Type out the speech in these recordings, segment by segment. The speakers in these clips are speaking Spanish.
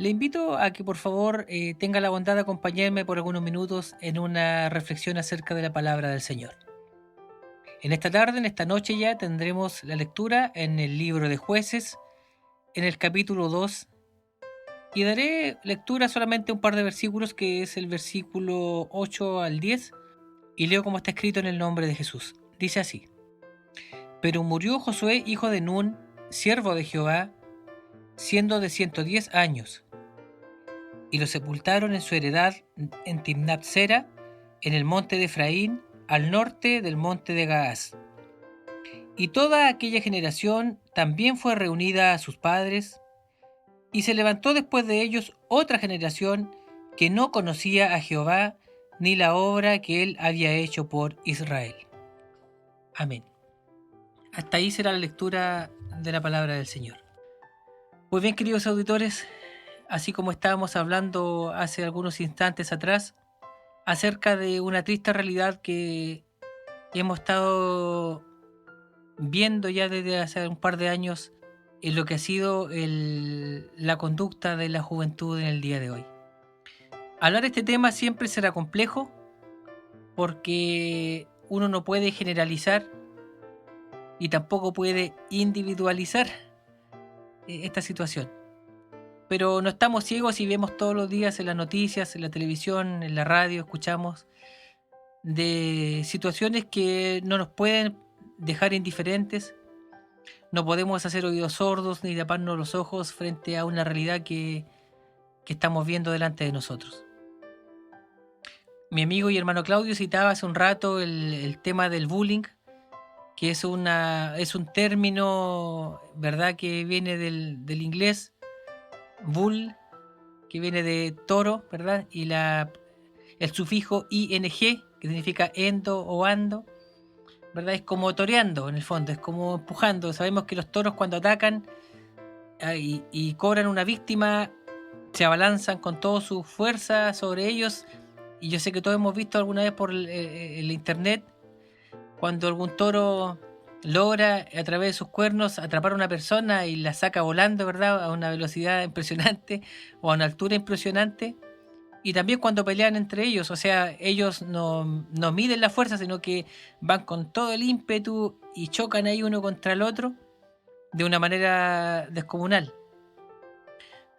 Le invito a que por favor tenga la bondad de acompañarme por algunos minutos en una reflexión acerca de la palabra del Señor. En esta tarde, en esta noche ya, tendremos la lectura en el libro de Jueces, en el capítulo 2, y daré lectura solamente a un par de versículos, que es el versículo 8 al 10, y leo como está escrito en el nombre de Jesús. Dice así: Pero murió Josué, hijo de Nun, siervo de Jehová, siendo de 110 años, y lo sepultaron en su heredad en Timnat Sera, en el monte de Efraín, al norte del monte de Gaás. Y toda aquella generación también fue reunida a sus padres, y se levantó después de ellos otra generación que no conocía a Jehová ni la obra que él había hecho por Israel. Amén. Hasta ahí será la lectura de la palabra del Señor. Pues bien, queridos auditores, así como estábamos hablando hace algunos instantes atrás acerca de una triste realidad que hemos estado viendo ya desde hace un par de años en lo que ha sido la conducta de la juventud en el día de hoy. Hablar de este tema siempre será complejo porque uno no puede generalizar y tampoco puede individualizar esta situación. Pero no estamos ciegos y vemos todos los días en las noticias, en la televisión, en la radio, escuchamos de situaciones que no nos pueden dejar indiferentes. No podemos hacer oídos sordos ni taparnos los ojos frente a una realidad que estamos viendo delante de nosotros. Mi amigo y hermano Claudio citaba hace un rato el tema del bullying, que es un término, ¿verdad?, que viene del inglés bull, que viene de toro, ¿verdad? Y el sufijo ing, que significa endo o ando, ¿verdad? Es como toreando en el fondo, es como empujando. Sabemos que los toros cuando atacan y cobran una víctima, se abalanzan con toda su fuerza sobre ellos. Y yo sé que todos hemos visto alguna vez por el internet cuando algún toro logra a través de sus cuernos atrapar a una persona y la saca volando, ¿verdad?, a una velocidad impresionante o a una altura impresionante. Y también cuando pelean entre ellos, o sea, ellos no miden la fuerza, sino que van con todo el ímpetu y chocan ahí uno contra el otro de una manera descomunal.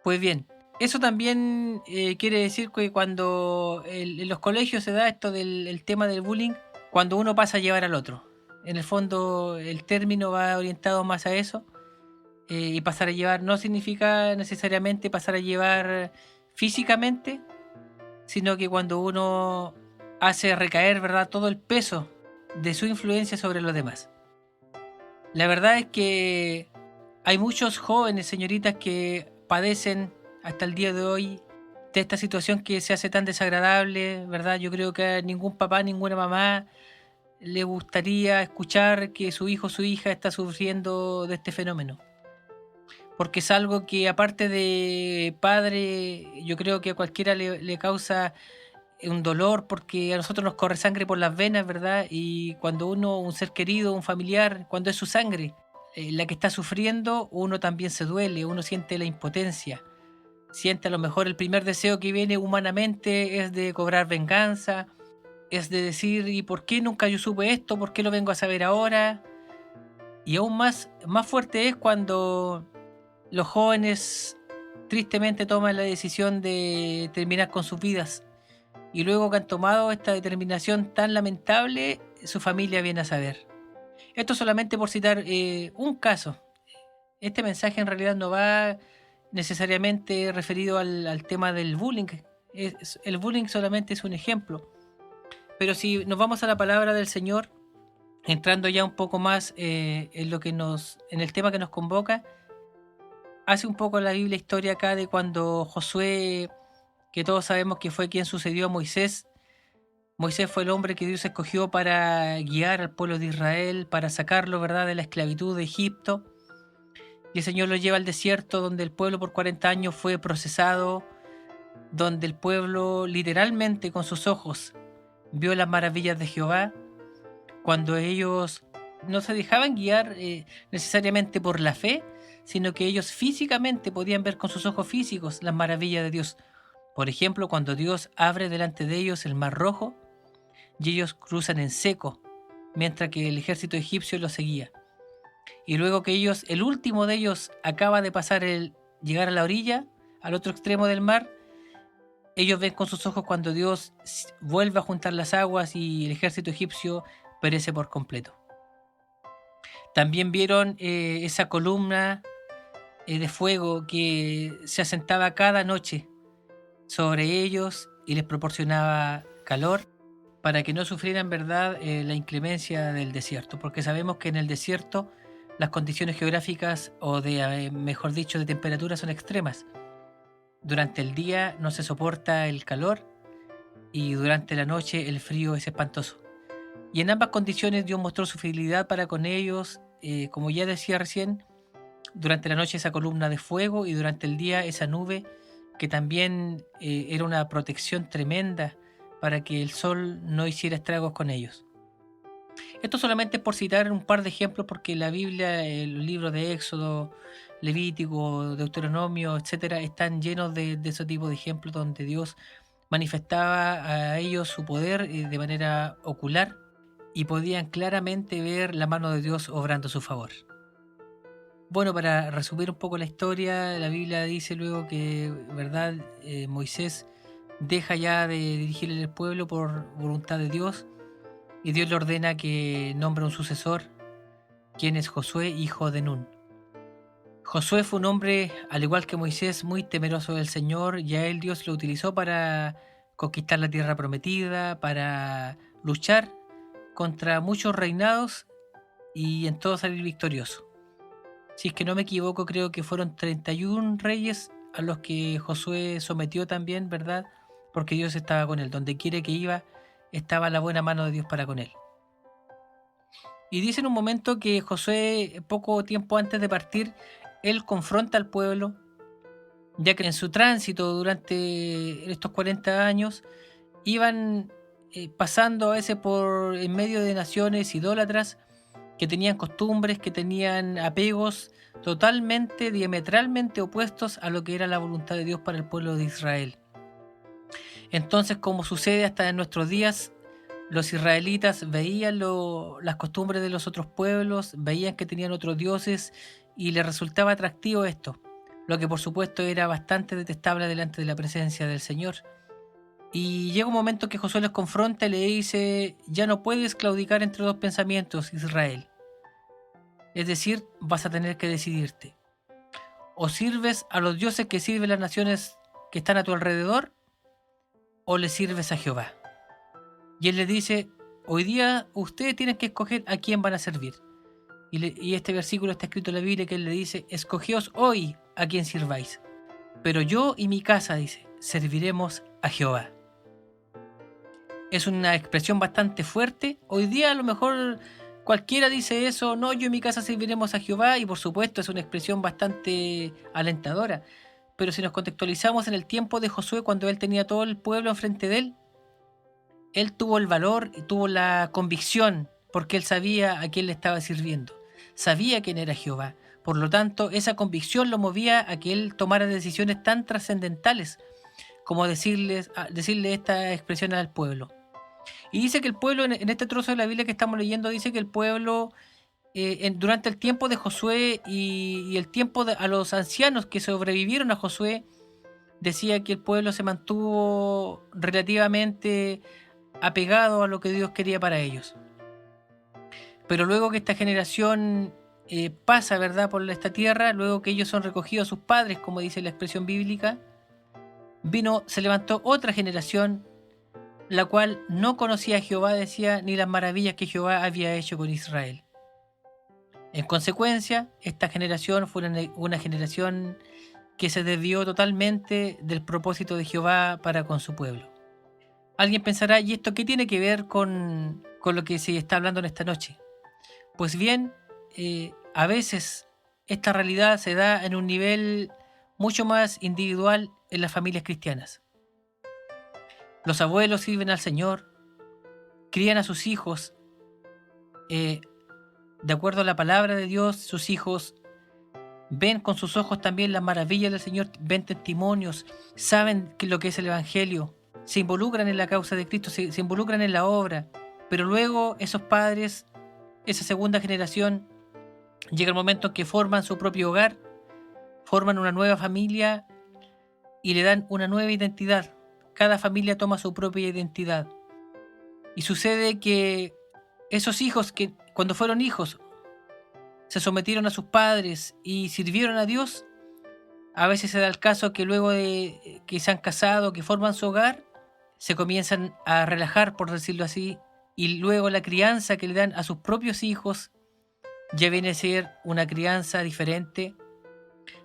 Pues bien, eso también quiere decir que cuando en los colegios se da esto del tema del bullying, cuando uno pasa a llevar al otro. En el fondo el término va orientado más a eso. Y pasar a llevar no significa necesariamente pasar a llevar físicamente, sino que cuando uno hace recaer, ¿verdad?, todo el peso de su influencia sobre los demás. La verdad es que hay muchos jóvenes, señoritas, que padecen hasta el día de hoy de esta situación que se hace tan desagradable, ¿verdad? Yo creo que a ningún papá, ninguna mamá le gustaría escuchar que su hijo o su hija está sufriendo de este fenómeno. Porque es algo que, aparte de padre, yo creo que a cualquiera le causa un dolor, porque a nosotros nos corre sangre por las venas, ¿verdad? Y cuando un ser querido, un familiar, cuando es su sangre la que está sufriendo, uno también se duele, uno siente la impotencia. Siente a lo mejor el primer deseo que viene humanamente es de cobrar venganza, es de decir, ¿y por qué nunca yo supe esto? ¿Por qué lo vengo a saber ahora? Y aún más fuerte es cuando los jóvenes tristemente toman la decisión de terminar con sus vidas. Y luego que han tomado esta determinación tan lamentable, su familia viene a saber. Esto solamente por citar un caso. Este mensaje en realidad no va necesariamente referido al tema del bullying. El bullying solamente es un ejemplo. Pero si nos vamos a la palabra del Señor, entrando ya un poco más en el tema que nos convoca, hace un poco la Biblia historia acá de cuando Josué, que todos sabemos que fue quien sucedió a Moisés. Moisés fue el hombre que Dios escogió para guiar al pueblo de Israel, para sacarlo, ¿verdad?, de la esclavitud de Egipto. Y el Señor lo lleva al desierto, donde el pueblo por 40 años fue procesado, donde el pueblo literalmente con sus ojos vio las maravillas de Jehová, cuando ellos no se dejaban guiar necesariamente por la fe, sino que ellos físicamente podían ver con sus ojos físicos las maravillas de Dios. Por ejemplo, cuando Dios abre delante de ellos el mar rojo y ellos cruzan en seco, mientras que el ejército egipcio los seguía. Y luego que el último de ellos acaba de llegar a la orilla, al otro extremo del mar, ellos ven con sus ojos cuando Dios vuelve a juntar las aguas y el ejército egipcio perece por completo. También vieron esa columna de fuego que se asentaba cada noche sobre ellos y les proporcionaba calor para que no sufrieran, ¿verdad?, la inclemencia del desierto, porque sabemos que en el desierto las condiciones geográficas o mejor dicho, de temperatura son extremas. Durante el día no se soporta el calor y durante la noche el frío es espantoso. Y en ambas condiciones Dios mostró su fidelidad para con ellos, como ya decía recién, durante la noche esa columna de fuego y durante el día esa nube que también era una protección tremenda para que el sol no hiciera estragos con ellos. Esto solamente por citar un par de ejemplos, porque la Biblia, los libros de Éxodo, Levítico, Deuteronomio, etcétera, están llenos de ese tipo de ejemplos donde Dios manifestaba a ellos su poder de manera ocular y podían claramente ver la mano de Dios obrando a su favor. Bueno, para resumir un poco la historia, la Biblia dice luego que, ¿verdad?, Moisés deja ya de dirigir el pueblo por voluntad de Dios y Dios le ordena que nombre un sucesor, quien es Josué, hijo de Nun. Josué fue un hombre, al igual que Moisés, muy temeroso del Señor, y a él Dios lo utilizó para conquistar la tierra prometida, para luchar contra muchos reinados y en todo salir victorioso. Si es que no me equivoco, creo que fueron 31 reyes a los que Josué sometió también, ¿verdad? Porque Dios estaba con él. Donde quiera que iba, estaba la buena mano de Dios para con él. Y dice en un momento que Josué, poco tiempo antes de partir, él confronta al pueblo, ya que en su tránsito durante estos 40 años iban pasando a veces por en medio de naciones idólatras que tenían costumbres, que tenían apegos totalmente, diametralmente opuestos a lo que era la voluntad de Dios para el pueblo de Israel. Entonces, como sucede hasta en nuestros días, los israelitas veían las costumbres de los otros pueblos, veían que tenían otros dioses y les resultaba atractivo esto, lo que por supuesto era bastante detestable delante de la presencia del Señor. Y llega un momento que Josué los confronta y le dice: ya no puedes claudicar entre dos pensamientos, Israel. Es decir, vas a tener que decidirte. O sirves a los dioses que sirven las naciones que están a tu alrededor, o le sirves a Jehová. Y él les dice: hoy día ustedes tienen que escoger a quién van a servir. Y este versículo está escrito en la Biblia, que él le dice: escogeos hoy a quién sirváis. Pero yo y mi casa, dice, serviremos a Jehová. Es una expresión bastante fuerte. Hoy día a lo mejor cualquiera dice eso: no, yo y mi casa serviremos a Jehová, y por supuesto es una expresión bastante alentadora. Pero si nos contextualizamos en el tiempo de Josué, cuando él tenía todo el pueblo enfrente de él tuvo el valor y tuvo la convicción, porque él sabía a quién le estaba sirviendo. Sabía quién era Jehová. Por lo tanto, esa convicción lo movía a que él tomara decisiones tan trascendentales como decirle esta expresión al pueblo. Y dice que el pueblo, en este trozo de la Biblia que estamos leyendo, dice que el pueblo, durante el tiempo de Josué y el tiempo a los ancianos que sobrevivieron a Josué, decía que el pueblo se mantuvo relativamente apegado a lo que Dios quería para ellos. Pero luego que esta generación pasa, ¿verdad?, por esta tierra, luego que ellos son recogidos a sus padres, como dice la expresión bíblica, se levantó otra generación, la cual no conocía a Jehová, decía, ni las maravillas que Jehová había hecho con Israel. En consecuencia, esta generación fue una generación que se desvió totalmente del propósito de Jehová para con su pueblo. Alguien pensará: ¿y esto qué tiene que ver con lo que se está hablando en esta noche? Pues bien, a veces esta realidad se da en un nivel mucho más individual en las familias cristianas. Los abuelos sirven al Señor, crían a sus hijos de acuerdo a la palabra de Dios. Sus hijos ven con sus ojos también las maravillas del Señor, ven testimonios, saben lo que es el Evangelio, se involucran en la causa de Cristo, se involucran en la obra. Pero luego esos padres, esa segunda generación, llega el momento en que forman su propio hogar, forman una nueva familia y le dan una nueva identidad. Cada familia toma su propia identidad. Y sucede que esos hijos que cuando fueron hijos se sometieron a sus padres y sirvieron a Dios, a veces se da el caso que luego de que se han casado, que forman su hogar, se comienzan a relajar, por decirlo así, y luego la crianza que le dan a sus propios hijos ya viene a ser una crianza diferente.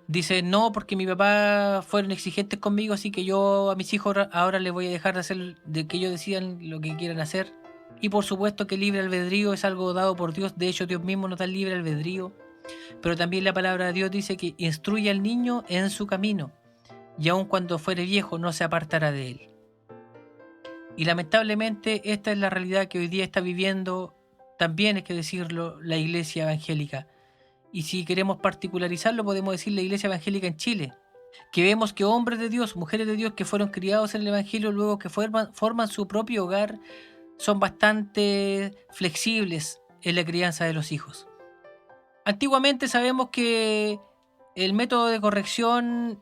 Dice, no, porque mi papá fueron exigentes conmigo, así que yo a mis hijos ahora les voy a dejar de hacer, de que ellos decidan lo que quieran hacer. Y por supuesto que el libre albedrío es algo dado por Dios. De hecho, Dios mismo nos da el libre albedrío. Pero también la palabra de Dios dice que instruye al niño en su camino, y aun cuando fuere viejo no se apartará de él. Y lamentablemente esta es la realidad que hoy día está viviendo, también hay que decirlo, la iglesia evangélica. Y si queremos particularizarlo, podemos decir la iglesia evangélica en Chile, que vemos que hombres de Dios, mujeres de Dios que fueron criados en el evangelio, luego que forman su propio hogar, son bastante flexibles en la crianza de los hijos. Antiguamente sabemos que el método de corrección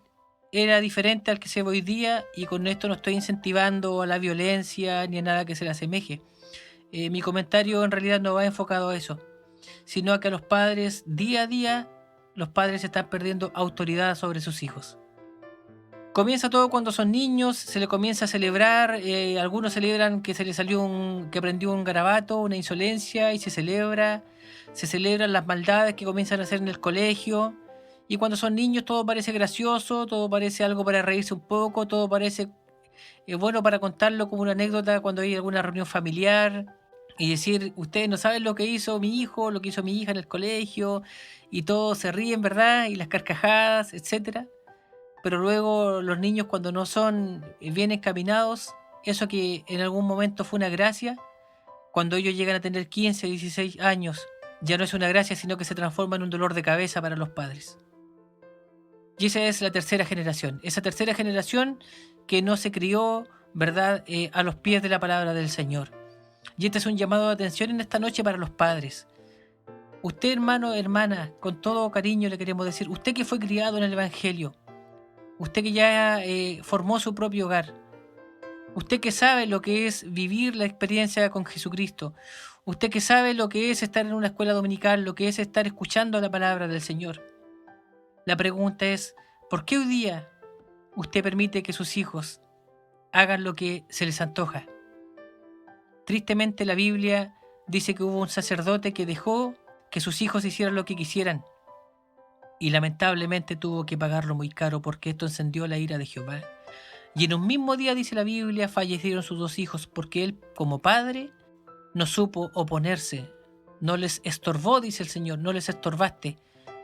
era diferente al que se ve hoy día, y con esto no estoy incentivando a la violencia ni a nada que se le asemeje. Mi comentario en realidad no va enfocado a eso, sino a que a los padres, día a día, los padres están perdiendo autoridad sobre sus hijos. Comienza todo cuando son niños, se le comienza a celebrar, algunos celebran que se le salió que aprendió un garabato, una insolencia, y se celebran las maldades que comienzan a hacer en el colegio. Y cuando son niños todo parece gracioso, todo parece algo para reírse un poco, todo parece bueno para contarlo como una anécdota cuando hay alguna reunión familiar y decir, ustedes no saben lo que hizo mi hijo, lo que hizo mi hija en el colegio, y todos se ríen, ¿verdad? Y las carcajadas, etcétera. Pero luego los niños, cuando no son bien encaminados, eso que en algún momento fue una gracia, cuando ellos llegan a tener 15, 16 años, ya no es una gracia, sino que se transforma en un dolor de cabeza para los padres. Y esa es la tercera generación. Esa tercera generación que no se crió, ¿verdad?, a los pies de la palabra del Señor. Y este es un llamado de atención en esta noche para los padres. Usted, hermano, hermana, con todo cariño le queremos decir, usted que fue criado en el Evangelio, usted que ya formó su propio hogar, usted que sabe lo que es vivir la experiencia con Jesucristo, usted que sabe lo que es estar en una escuela dominical, lo que es estar escuchando la palabra del Señor. La pregunta es, ¿por qué hoy día usted permite que sus hijos hagan lo que se les antoja? Tristemente la Biblia dice que hubo un sacerdote que dejó que sus hijos hicieran lo que quisieran, y lamentablemente tuvo que pagarlo muy caro, porque esto encendió la ira de Jehová. Y en un mismo día, dice la Biblia, fallecieron sus dos hijos, porque él, como padre, no supo oponerse. No les estorbó, dice el Señor, no les estorbaste,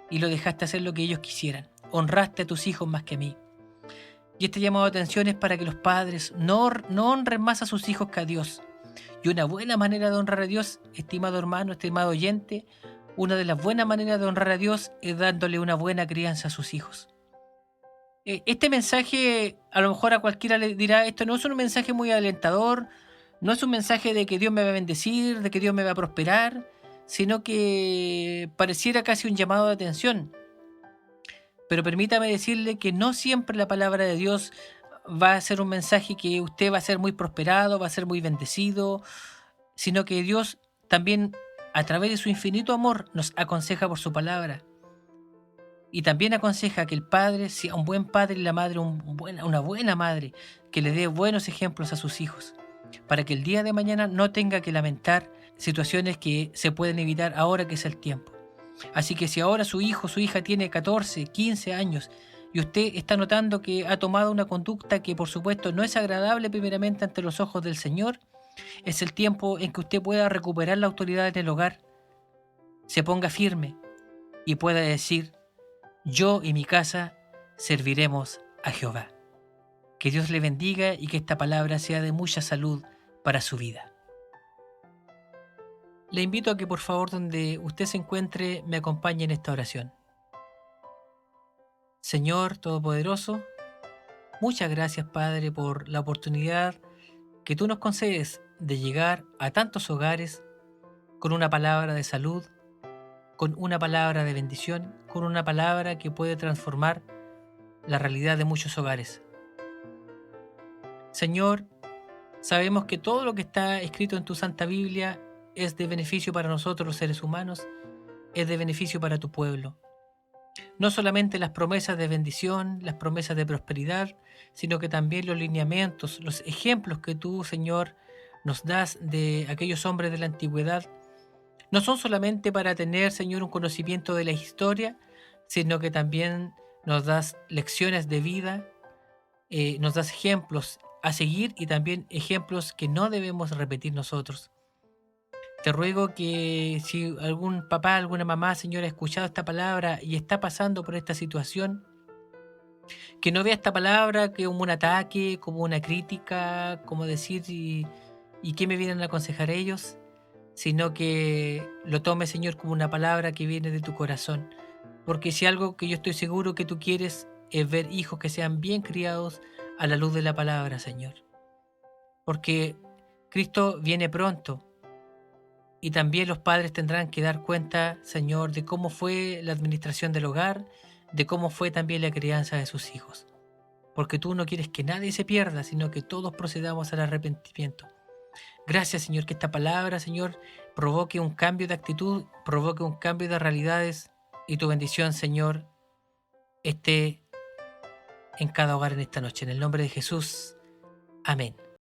y lo dejaste hacer lo que ellos quisieran. Honraste a tus hijos más que a mí. Y este llamado de atención es para que los padres no honren más a sus hijos que a Dios. Y una buena manera de honrar a Dios, estimado hermano, estimado oyente, una de las buenas maneras de honrar a Dios es dándole una buena crianza a sus hijos. Este mensaje, a lo mejor a cualquiera le dirá, esto no es un mensaje muy alentador, no es un mensaje de que Dios me va a bendecir, de que Dios me va a prosperar, sino que pareciera casi un llamado de atención. Pero permítame decirle que no siempre la palabra de Dios va a ser un mensaje que usted va a ser muy prosperado, va a ser muy bendecido, sino que Dios también, a través de su infinito amor, nos aconseja por su palabra. Y también aconseja que el padre sea un buen padre y la madre una buena madre, que le dé buenos ejemplos a sus hijos, para que el día de mañana no tenga que lamentar situaciones que se pueden evitar ahora que es el tiempo. Así que si ahora su hijo o su hija tiene 14, 15 años y usted está notando que ha tomado una conducta que por supuesto no es agradable primeramente ante los ojos del Señor, es el tiempo en que usted pueda recuperar la autoridad en el hogar, se ponga firme y pueda decir: yo y mi casa serviremos a Jehová. Que Dios le bendiga y que esta palabra sea de mucha salud para su vida. Le invito a que por favor, donde usted se encuentre, me acompañe en esta oración. Señor Todopoderoso, muchas gracias, Padre, por la oportunidad que tú nos concedes de llegar a tantos hogares con una palabra de salud, con una palabra de bendición, con una palabra que puede transformar la realidad de muchos hogares. Señor, sabemos que todo lo que está escrito en tu Santa Biblia es de beneficio para nosotros los seres humanos, es de beneficio para tu pueblo. No solamente las promesas de bendición, las promesas de prosperidad, sino que también los lineamientos, los ejemplos que tú, Señor, nos das de aquellos hombres de la antigüedad, no son solamente para tener, Señor, un conocimiento de la historia, sino que también nos das lecciones de vida, nos das ejemplos a seguir y también ejemplos que no debemos repetir nosotros. Te ruego que si algún papá, alguna mamá, Señor, ha escuchado esta palabra y está pasando por esta situación, que no vea esta palabra como un ataque, como una crítica, como decir y qué me vienen a aconsejar ellos, sino que lo tome, Señor, como una palabra que viene de tu corazón. Porque si algo que yo estoy seguro que tú quieres es ver hijos que sean bien criados a la luz de la palabra, Señor. Porque Cristo viene pronto y también los padres tendrán que dar cuenta, Señor, de cómo fue la administración del hogar, de cómo fue también la crianza de sus hijos. Porque tú no quieres que nadie se pierda, sino que todos procedamos al arrepentimiento. Gracias, Señor, que esta palabra, Señor, provoque un cambio de actitud, provoque un cambio de realidades y tu bendición, Señor, esté en cada hogar en esta noche. En el nombre de Jesús. Amén.